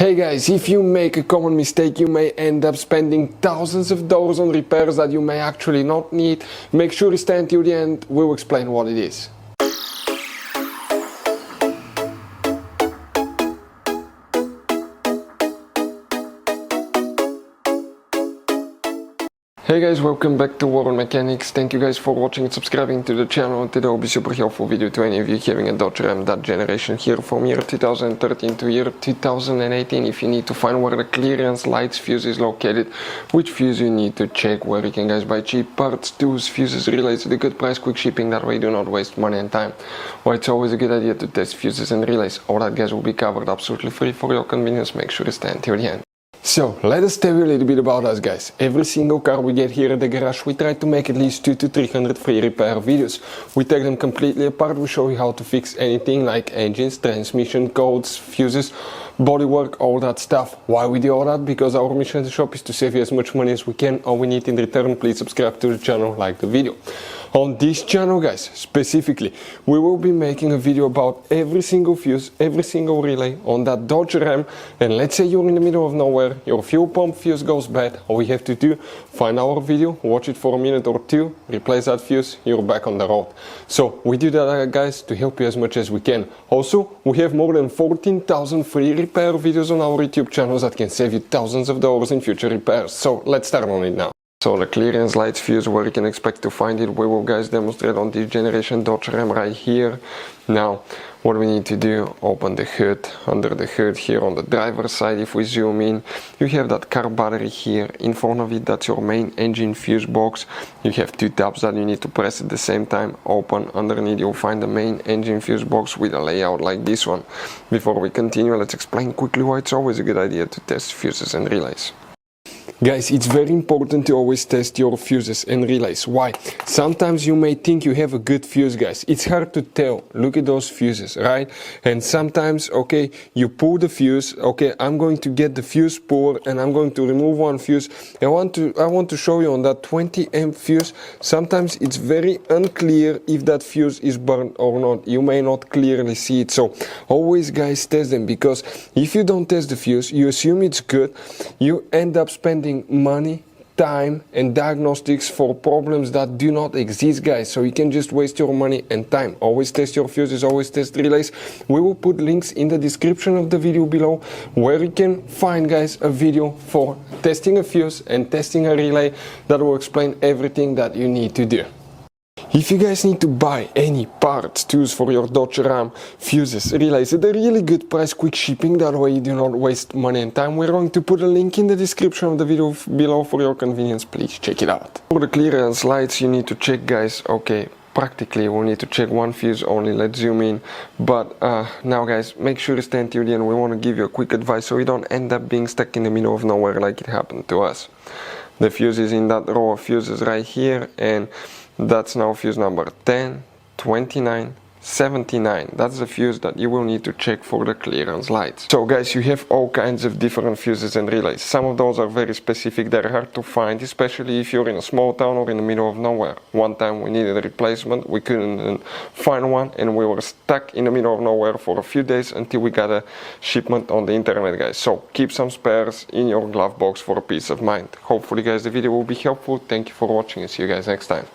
Hey guys, if you make a common mistake, you may end up spending thousands of dollars on repairs that you may actually not need. Make sure you stay until the end, we'll explain what it is. Hey guys, welcome back to World Mechanics. Thank you guys for watching and subscribing to the channel. Today will be super helpful video to any of you having a Dodge Ram that generation here from year 2013 to year 2018. If you need to find where the clearance lights fuse is located, which fuse you need to check, where you can guys buy cheap parts, tools, fuses, relays at a good price, quick shipping, that way you do not waste money and time. Well, it's always a good idea to test fuses and relays. All that guys will be covered absolutely free for your convenience. Make sure to stay until the end. So, let us tell you a little bit about us guys. Every single car we get here at the garage, we try to make at least 200 to 300 free repair videos. We take them completely apart, we show you how to fix anything like engines, transmission, codes, fuses, bodywork, all that stuff. Why we do all that? Because our mission at the shop is to save you as much money as we can. All we need in return, please subscribe to the channel, like the video. On this channel guys, specifically, we will be making a video about every single fuse, every single relay on that Dodge Ram. And let's say you're in the middle of nowhere, your fuel pump fuse goes bad, all we have to do, find our video, watch it for a minute or two, replace that fuse, you're back on the road. So we do that guys to help you as much as we can. Also, we have more than 14,000 free repair videos on our YouTube channels that can save you thousands of dollars in future repairs. So let's start on it now. So the clearance lights fuse, where you can expect to find it, we will guys demonstrate on this generation Dodge Ram right here. Now, what we need to do, open the hood. Under the hood here on the driver's side, if we zoom in, you have that car battery here. In front of it, that's your main engine fuse box. You have two tabs that you need to press at the same time. Open. Underneath, you'll find the main engine fuse box with a layout like this one. Before we continue, let's explain quickly why it's always a good idea to test fuses and relays. Guys, it's very important to always test your fuses and relays. Why? Sometimes you may think you have a good fuse, guys. It's hard to tell. Look at those fuses, right? And sometimes, okay, you pull the fuse. Okay, I'm going to get the fuse puller and I'm going to remove one fuse. I want to show you on that 20 amp fuse. Sometimes it's very unclear if that fuse is burned or not. You may not clearly see it. So always, guys, test them, because if you don't test the fuse, you assume it's good. You end up spending money, time and diagnostics for problems that do not exist, guys. So you can just waste your money and time. Always test your fuses, always test relays. We will put links in the description of the video below where you can find, guys, a video for testing a fuse and testing a relay that will explain everything that you need to do. If you guys need to buy any parts, tools for your Dodge Ram, fuses, relays at a really good price, quick shipping, that way you do not waste money and time, we're going to put a link in the description of the video below for your convenience. Please check it out. For the clearance lights, you need to check, guys, okay, practically we'll need to check one fuse only. Let's zoom in. But now guys, make sure to stay until the end. We want to give you a quick advice so you don't end up being stuck in the middle of nowhere like it happened to us. The fuse is in that row of fuses right here, and that's now fuse number 10, 29, 79. That's the fuse that you will need to check for the clearance lights. So guys, you have all kinds of different fuses and relays. Some of those are very specific, they're hard to find, especially if you're in a small town or in the middle of nowhere. One time we needed a replacement, we couldn't find one, and we were stuck in the middle of nowhere for a few days until we got a shipment on the internet, guys. So keep some spares in your glove box for a peace of mind. Hopefully guys, the video will be helpful. Thank you for watching and see you guys next time.